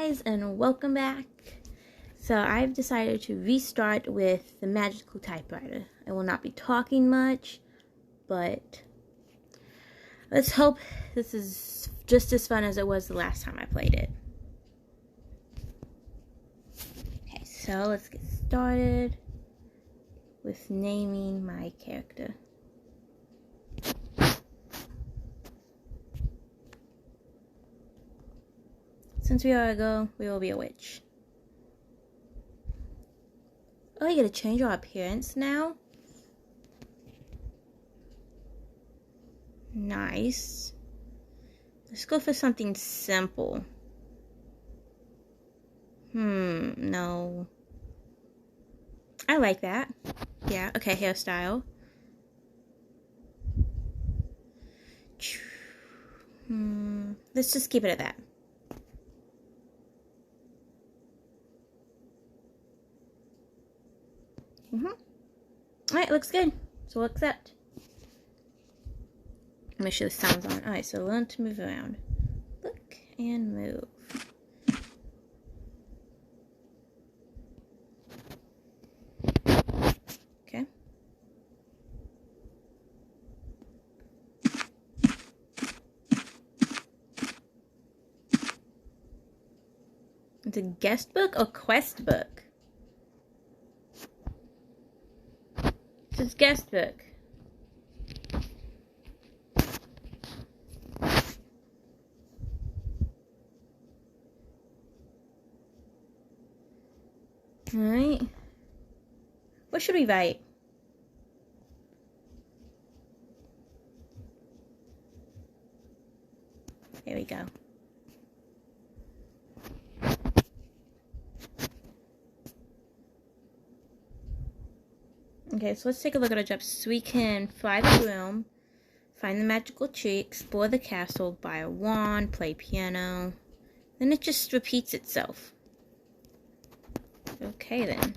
guys, and welcome back. So I've decided to restart with the magical typewriter. I will not be talking much, but let's hope this is just as fun as it was the last time I played it. Okay, so let's get started with naming my character. Since we are a girl, we will be a witch. Oh, you gotta change our appearance now? Nice. Let's go for something simple. No. I like that. Yeah, okay, hairstyle. Let's just keep it at that. Alright, looks good. So we'll accept. Make sure the sound's on. Alright, so learn to move around. Look and move. Okay. It's a guest book or quest book? It's his guest book. Alright. What should we write? There we go. Okay, so let's take a look at our jobs. So we can fly the room, find the magical tree, explore the castle, buy a wand, play piano. Then it just repeats itself. Okay then.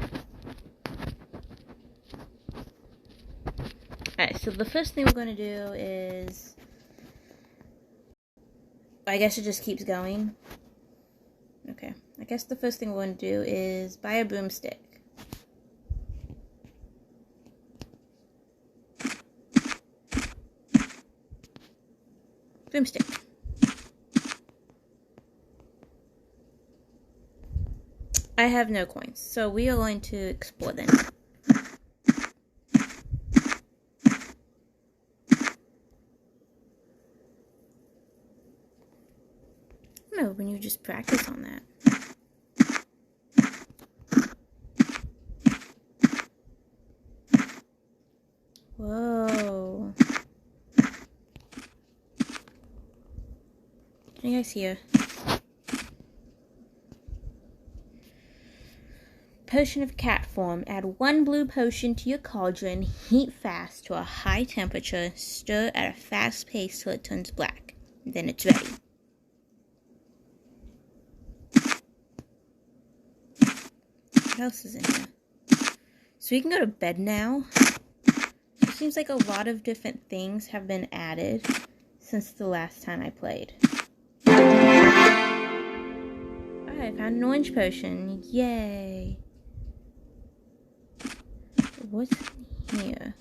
Alright, so the first thing we're going to do is... I guess it just keeps going. Okay, I guess the first thing we're going to do is buy a broomstick. Broomstick. I have no coins, so we are going to explore them. No, when you just practice on that. Whoa. Can you guys hear? Potion of cat form. Add 1 blue potion to your cauldron. Heat fast to a high temperature. Stir at a fast pace till it turns black. Then it's ready. What else is in here? So we can go to bed now. It seems like a lot of different things have been added since the last time I played. I found an orange potion. Yay. What's in here?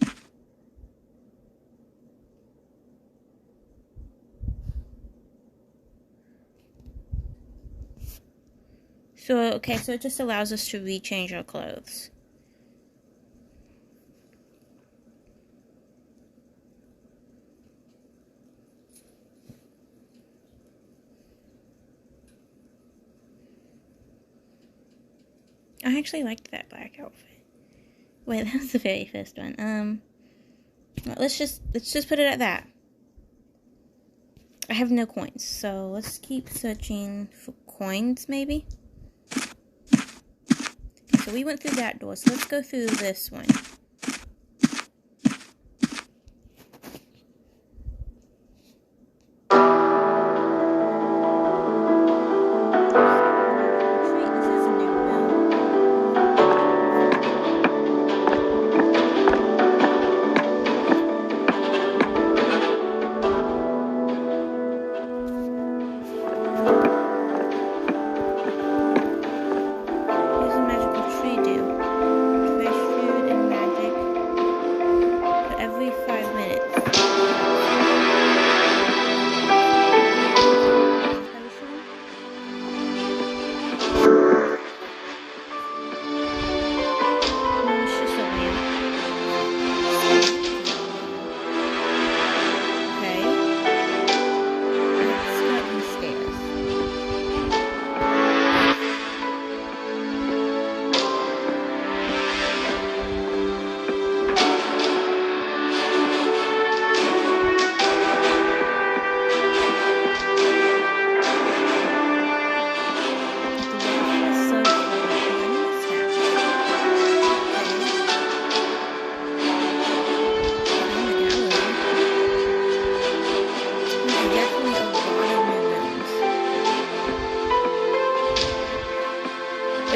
So, okay, so it just allows us to rechange our clothes. I actually liked that black outfit. Wait, that was the very first one. Let's just put it at that. I have no coins, so let's keep searching for coins, maybe. So we went through that door, so let's go through this one.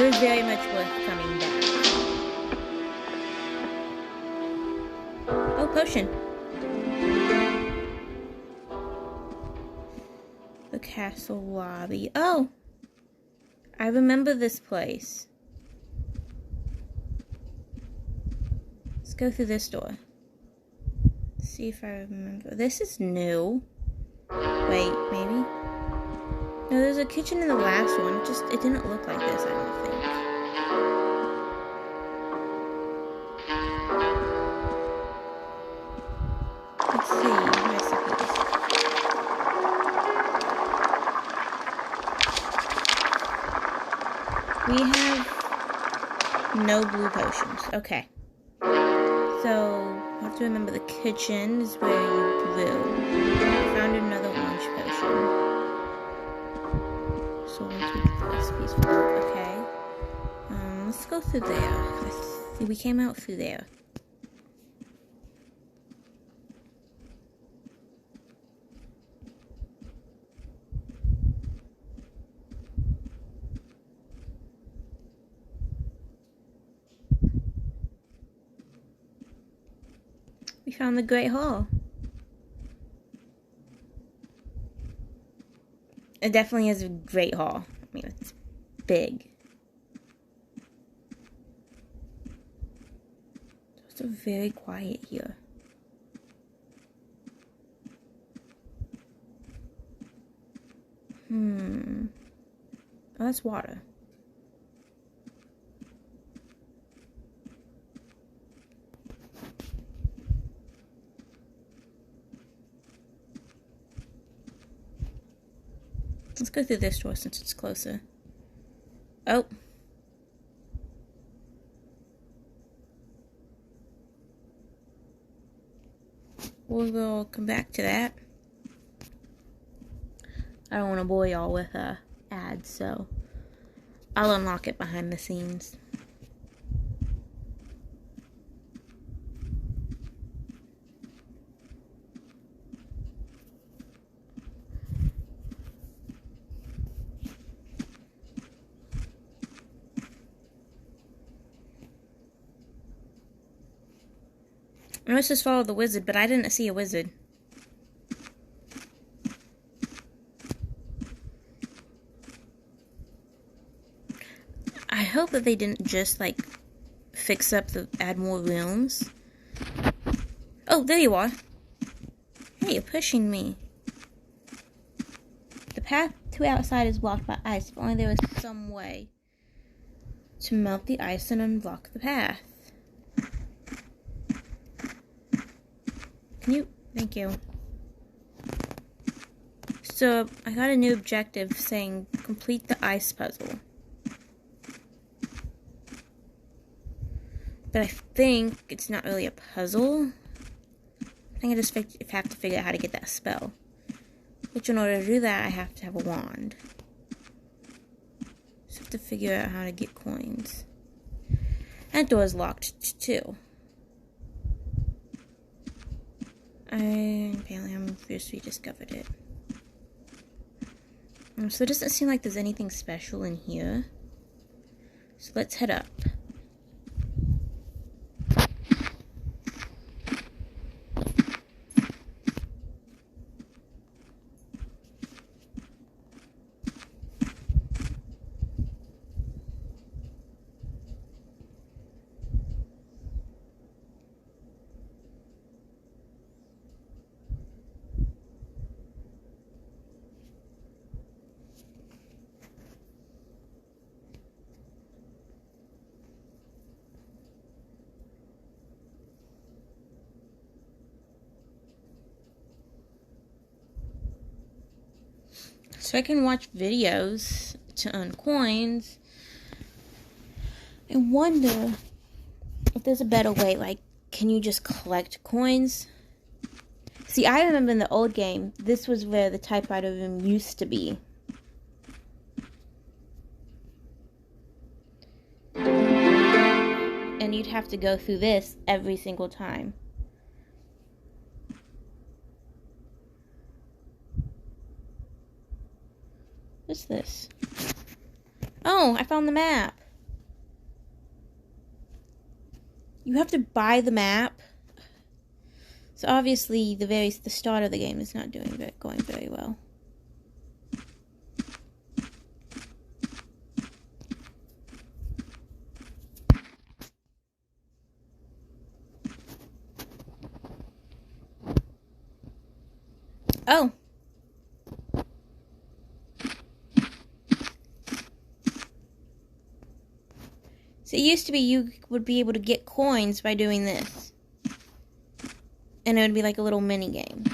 It was very much worth coming back. Oh, potion. The castle lobby. Oh! I remember this place. Let's go through this door. See if I remember. This is new. Wait, maybe? No, there's a kitchen in the last one. It didn't look like this, I don't think. Let's see. Recipes. We have no blue potions. Okay. So, you have to remember the kitchen is where you brew. I found another orange potion. So, let's make the recipes work. Okay. Let's go through there. We came out through there. We found the Great Hall. It definitely is a great hall. I mean, it's big. It's also very quiet here. Oh, that's water. Let's go through this door since it's closer. Oh. We'll come back to that. I don't want to bore y'all with ads, so I'll unlock it behind the scenes. Let's just follow the wizard, but I didn't see a wizard. I hope that they didn't just, like, fix up add more rooms. Oh, there you are. Hey, you're pushing me. The path to outside is blocked by ice. If only there was some way to melt the ice and unblock the path. Can you? Thank you. So, I got a new objective saying complete the ice puzzle. But I think it's not really a puzzle. I think I just have to figure out how to get that spell. Which, in order to do that, I have to have a wand. So I have to figure out how to get coins. That door's locked, too. Apparently I'm first rediscovered it. So it doesn't seem like there's anything special in here. So let's head up. So I can watch videos to earn coins. I wonder if there's a better way, like, can you just collect coins? See, I remember in the old game, this was where the typewriter room used to be. And you'd have to go through this every single time. What's this? Oh, I found the map. You have to buy the map. So obviously the start of the game is not going very well. Oh. So it used to be you would be able to get coins by doing this. And it would be like a little mini game.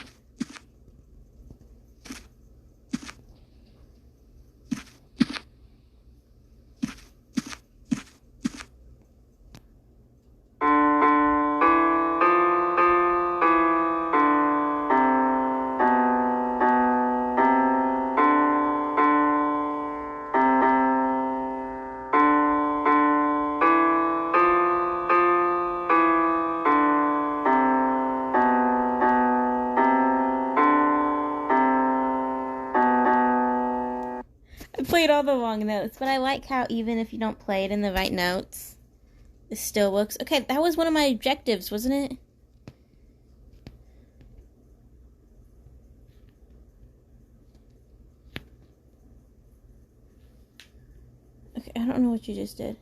I played all the wrong notes, but I like how even if you don't play it in the right notes, it still works. Okay, that was one of my objectives, wasn't it? Okay, I don't know what you just did.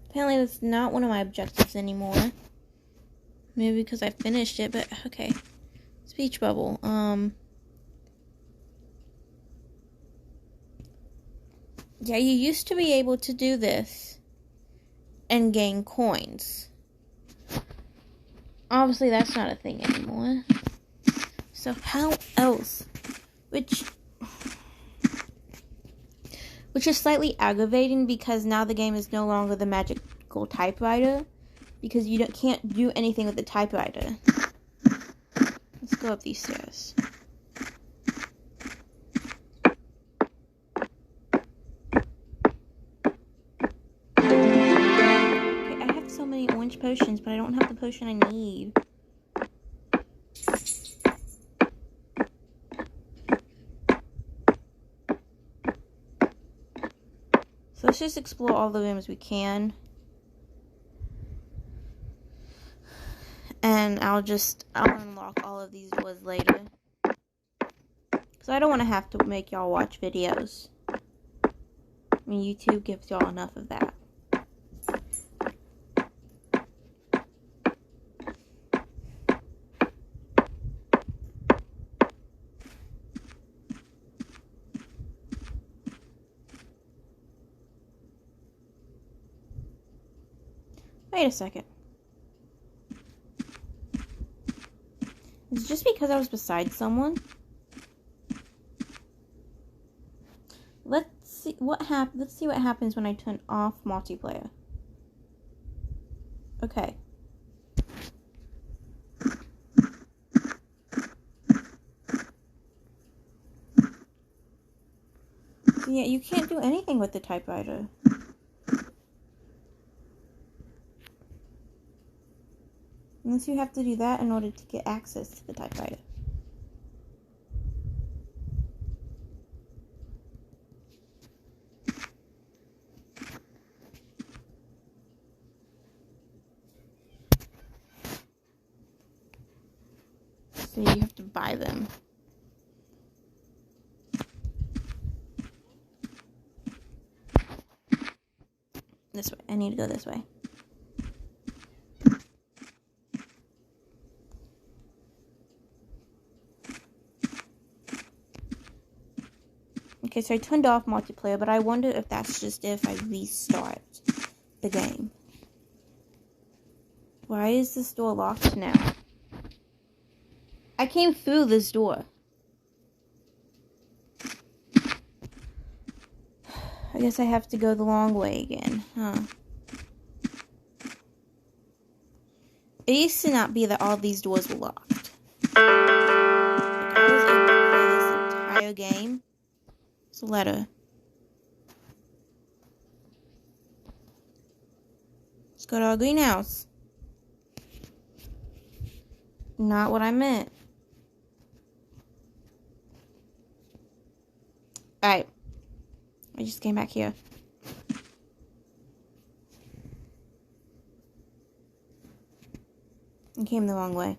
Apparently that's not one of my objectives anymore. Maybe because I finished it, but okay. Speech bubble. Yeah, you used to be able to do this and gain coins. Obviously that's not a thing anymore. So how else? Which is slightly aggravating because now the game is no longer the magical typewriter because you can't do anything with the typewriter. Let's go up these stairs. Okay, I have so many orange potions, but I don't have the potion I need. So let's just explore all the rooms we can. And I'll unlock all of these doors later. Because I don't want to have to make y'all watch videos. I mean, YouTube gives y'all enough of that. Wait a second. Is it just because I was beside someone? Let's see what happens when I turn off multiplayer. Okay. So yeah, you can't do anything with the typewriter. Unless you have to do that in order to get access to the typewriter. So you have to buy them. This way. I need to go this way. Okay, so I turned off multiplayer, but I wonder if that's just if I restart the game. Why is this door locked now? I came through this door. I guess I have to go the long way again, huh? It used to not be that all these doors were locked. Like, I was able to play this entire game. It's a letter. Let's go to our greenhouse. Not what I meant. Alright. I just came back here. I came the wrong way.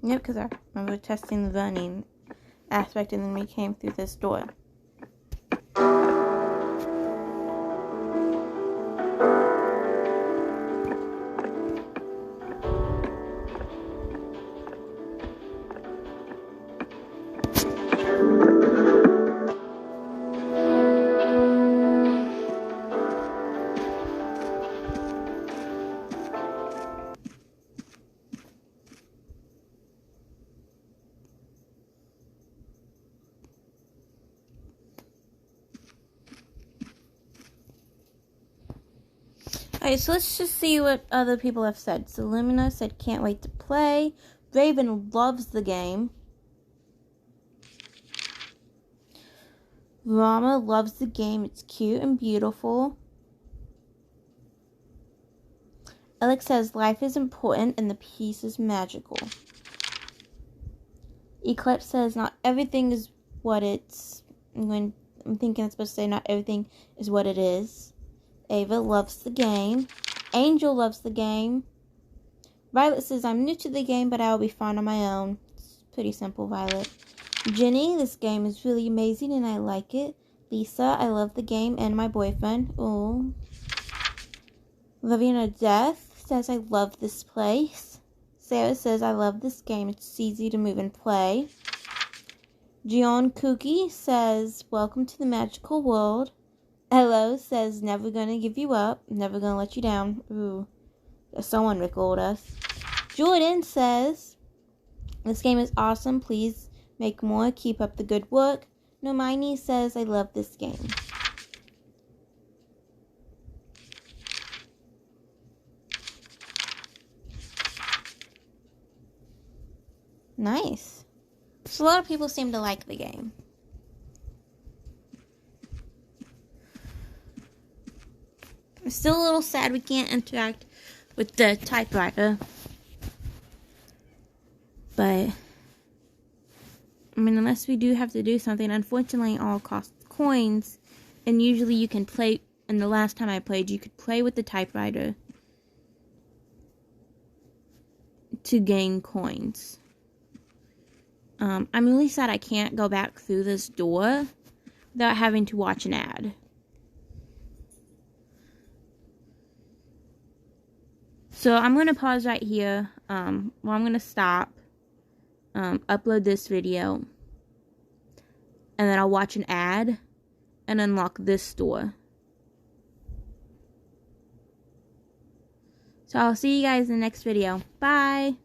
Yep, because I remember testing the running aspect and then we came through this door. Alright, so let's just see what other people have said. So Lumina said, can't wait to play. Raven loves the game. Rama loves the game. It's cute and beautiful. Alex says, life is important and the piece is magical. Eclipse says, not everything is what it's... I'm thinking it's supposed to say, not everything is what it is. Ava loves the game. Angel loves the game. Violet says, I'm new to the game, but I'll be fine on my own. It's pretty simple, Violet. Jenny, this game is really amazing and I like it. Lisa, I love the game and my boyfriend. Oh. Lavina Death says, I love this place. Sarah says, I love this game. It's easy to move and play. Gion Cookie says, welcome to the magical world. Hello says, never gonna give you up, never gonna let you down. Ooh, someone recalled us. Jordan says, this game is awesome, please make more, keep up the good work. Nomini says, I love this game. Nice. So a lot of people seem to like the game. I'm still a little sad we can't interact with the typewriter. But, I mean, unless we do have to do something, unfortunately, all cost coins. And usually you can play, and the last time I played, you could play with the typewriter to gain coins. I'm really sad I can't go back through this door without having to watch an ad. So I'm going to pause right here. I'm going to stop, upload this video, and then I'll watch an ad and unlock this store. So I'll see you guys in the next video. Bye!